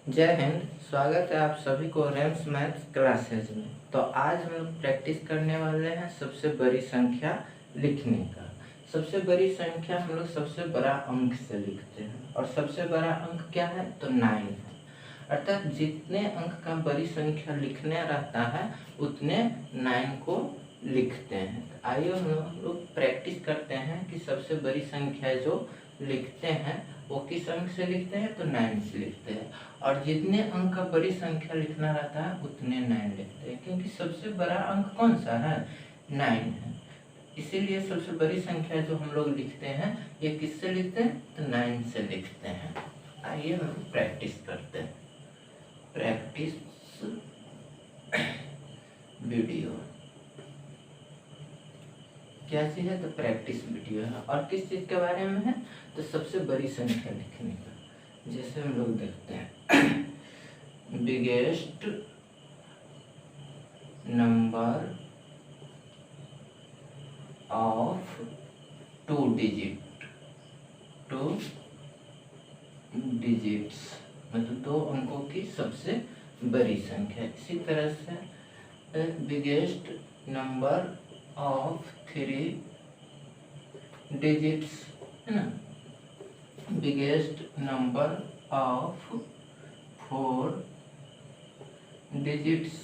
जय हिंद। स्वागत है आप सभी को रेम्स मैथ्स क्लासेज में। तो आज हम लोग प्रैक्टिस करने वाले हैं सबसे बड़ी संख्या लिखने का। सबसे बड़ी संख्या हम लोग सबसे बड़ा अंक से लिखते हैं और सबसे बड़ा अंक क्या है तो 9 है। अर्थात जितने अंक का बड़ी संख्या लिखने रहता है उतने 9 को लिखते हैं। तो आइए हम लोग प्रैक्टिस करते हैं कि सबसे बड़ी संख्या जो लिखते हैं वो किस अंक से लिखते हैं तो 9 से लिखते हैं, और जितने अंक का बड़ी संख्या लिखना रहता है उतने 9 लिखते हैं, क्योंकि सबसे बड़ा अंक कौन सा है 9 है। इसीलिए सबसे बड़ी संख्या जो हम लोग लिखते हैं ये किससे लिखते हैं तो 9 से लिखते हैं। आइए हम प्रैक्टिस करते हैं। प्रैक्टिस वीडियो क्या चीज़ है तो प्रैक्टिस वीडियो है, और किस चीज़ के बारे में है तो सबसे बड़ी संख्या लिखने का। जैसे हम लोग देखते हैं बिगेस्ट नंबर ऑफ 2 डिजिट्स मतलब 2 अंकों की सबसे बड़ी संख्या। इसी तरह से बिगेस्ट नंबर ऑफ 3 डिजिट्स है ना, biggest number of 4 digits,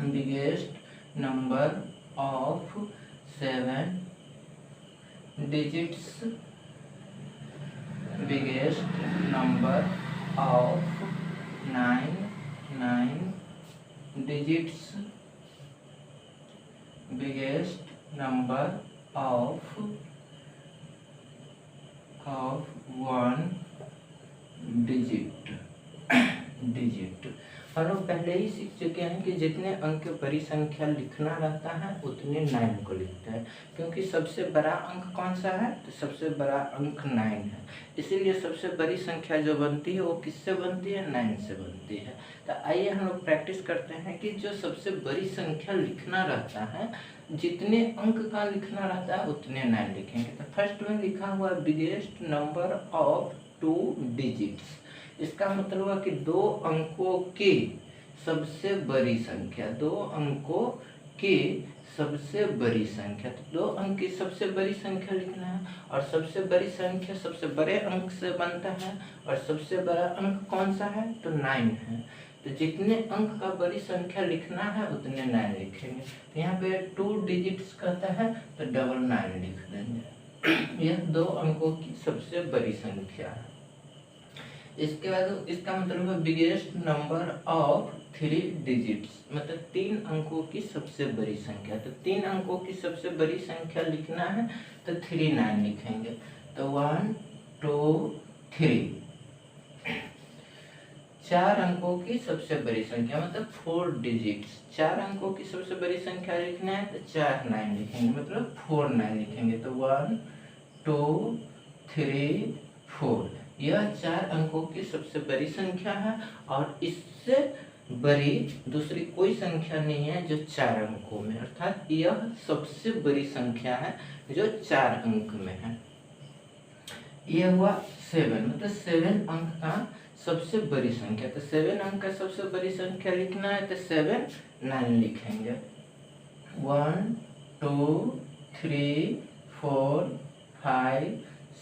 biggest number of 7 digits, biggest number of 9 digits, biggest number of 1 digit. हम लोग पहले ही सीख चुके हैं कि जितने अंक की बड़ी संख्या लिखना रहता है उतने 9 को लिखता है, क्योंकि सबसे बड़ा अंक कौन सा है तो सबसे बड़ा अंक 9 है। इसीलिए सबसे बड़ी संख्या जो बनती है वो किससे बनती है 9 से बनती है। तो आइए हम लोग प्रैक्टिस करते हैं कि जो सबसे बड़ी संख्या लिखना रहता है जितने अंक का लिखना रहता है उतने 9 लिखेंगे। तो फर्स्ट में लिखा हुआ बिगेस्ट नंबर ऑफ 2 डिजिट्स, इसका मतलब है कि 2 अंकों की सबसे बड़ी संख्या, 2 अंकों की सबसे बड़ी संख्या। तो 2 अंक की सबसे बड़ी संख्या लिखना है, और सबसे बड़ी संख्या सबसे बड़े अंक से बनता है, और सबसे बड़ा अंक कौन सा है तो 9 है। तो जितने अंक का बड़ी संख्या लिखना है उतने 9 लिखेंगे। तो यहाँ पे 2 डिजिट्स कहता है तो 9 लिख देंगे। यह 2 अंकों की सबसे बड़ी संख्या है। इसके बाद इसका मतलब है बिगेस्ट नंबर ऑफ 3 डिजिट्स मतलब 3 अंकों की सबसे बड़ी संख्या। तो 3 अंकों की सबसे बड़ी संख्या लिखना है तो 9 लिखेंगे। तो 1 2 3। 4 अंकों की सबसे बड़ी संख्या मतलब 4 डिजिट्स, 4 अंकों की सबसे बड़ी संख्या लिखना है तो 4 9 लिखेंगे मतलब 4 9 लिखेंगे। तो 1 2 3 4, यह 4 अंकों की सबसे बड़ी संख्या है, और इससे बड़ी दूसरी कोई संख्या नहीं है जो 4 अंकों में, अर्थात यह सबसे बड़ी संख्या है जो 4 अंक में है। यह हुआ 7 मतलब 7 अंक का सबसे बड़ी संख्या। तो 7 अंक का सबसे बड़ी संख्या लिखना है तो 7 9 लिखेंगे। 1 2 3 4 5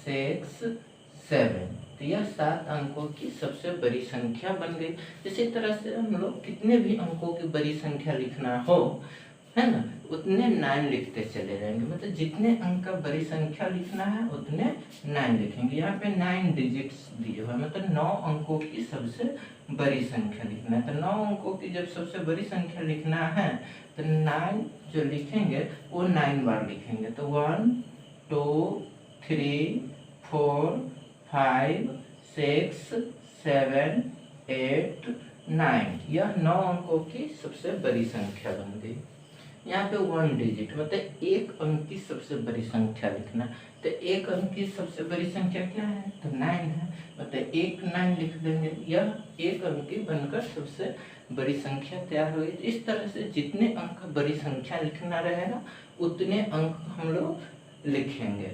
6 7, तो यह 7 अंकों की सबसे बड़ी संख्या बन गई। इसी तरह से हम लोग कितने भी अंकों की बड़ी संख्या लिखना हो है ना उतने 9 लिखते चले जाएंगे। मतलब जितने अंक का बड़ी संख्या लिखना है उतने 9 लिखेंगे। यहाँ पे 9 डिजिट्स दिए हुए मतलब 9 अंकों की सबसे बड़ी संख्या लिखना है। तो 9 अंकों की जब सबसे बड़ी संख्या लिखना है तो 9 जो लिखेंगे वो 9 बार लिखेंगे। तो 1 2 3 4 5 6 7 8 9, यह 9 अंकों की सबसे बड़ी संख्या बन गई। यहाँ पे 1 डिजिट मतलब 1 अंक की सबसे बड़ी संख्या लिखना। तो 1 अंक की सबसे बड़ी संख्या क्या है तो 9 है, मतलब 1 9 लिख देंगे। यह 1 अंक की बनकर सबसे बड़ी संख्या तैयार हुई। इस तरह से जितने अंक बड़ी संख्या लिखना रहेगा उतने अंक हम लोग लिखेंगे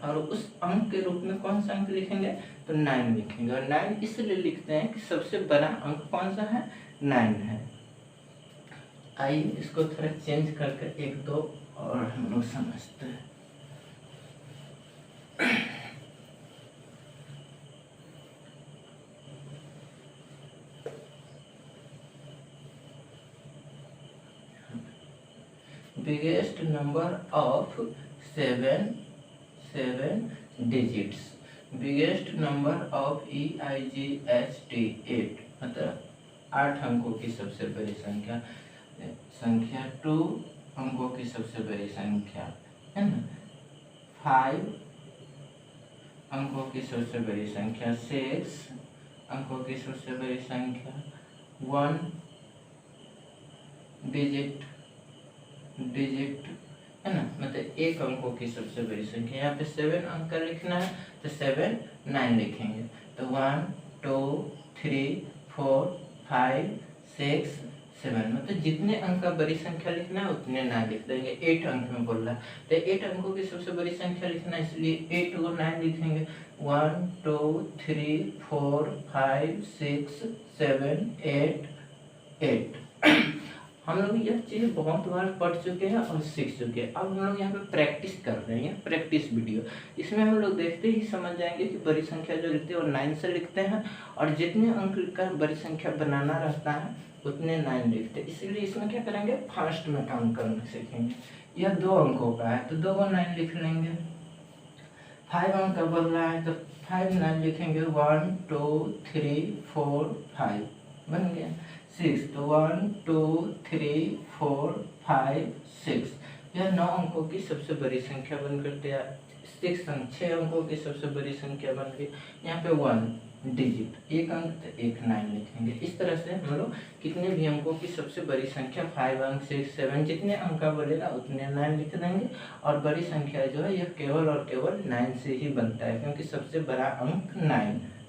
और उस अंक के रूप में कौन सा अंक लिखेंगे, तो 9 लिखेंगे। और 9 इसलिए लिखते हैं कि सबसे बड़ा अंक कौन सा है, 9 है। आइए इसको थोड़ा चेंज करके एक दो और हम लोग समझते हैं। Biggest number of seven digits, biggest number of EIGHT 8 मतलब 8 अंकों की सबसे बड़ी संख्या, 2 अंकों की सबसे बड़ी संख्या है ना, 5 अंकों की सबसे बड़ी संख्या, 6 अंकों की सबसे बड़ी संख्या, 1 डिजिट है ना, मतलब 1 अंकों की सबसे बड़ी संख्या। यहाँ पे 7 अंक का लिखना है तो 7 9 लिखेंगे। तो 1 2 3 4 5 6 7 मतलब जितने अंक का बड़ी संख्या लिखना है उतने 9 लिख देंगे। 8 अंक में बोल रहा है तो 8 अंकों की सबसे बड़ी संख्या लिखना है, इसलिए 8 को 9 लिखेंगे। 1 2 3 4 5 6 7 8 हम लोग यह चीज़ बहुत बार पढ़ चुके हैं और सीख चुके हैं। अब हम लोग यहाँ पे प्रैक्टिस कर रहे हैं, प्रैक्टिस वीडियो। इसमें हम लोग देखते ही समझ जाएंगे कि बड़ी संख्या जो लिखते हैं वो 9 से लिखते हैं और जितने अंक का बड़ी संख्या बनाना रहता है उतने 9 लिखते हैं। इसलिए इसमें क्या करेंगे, फास्ट में काम करना सीखेंगे। यह 2 अंकों का है तो 2 को 9 लिख लेंगे। 5 अंक का बोल रहा है तो 5 9 लिखेंगे। 1 2 3 4 5 बन गया। 6 तो 1 2 3 4 5 6 यह 9 अंकों की सबसे बड़ी संख्या बनकर तैयार। 6 अंकों की सबसे बड़ी संख्या बन गई। यहाँ पे 1 डिजिट 1 अंक तो 1 9 लिखेंगे। इस तरह से हम लोग कितने भी अंकों की सबसे बड़ी संख्या 5 अंक 6 7 जितने अंक का बोलेगा उतने 9 लिख देंगे। और बड़ी संख्या जो है यह केवल और केवल 9 से ही बनता है क्योंकि सबसे बड़ा अंक 9 है।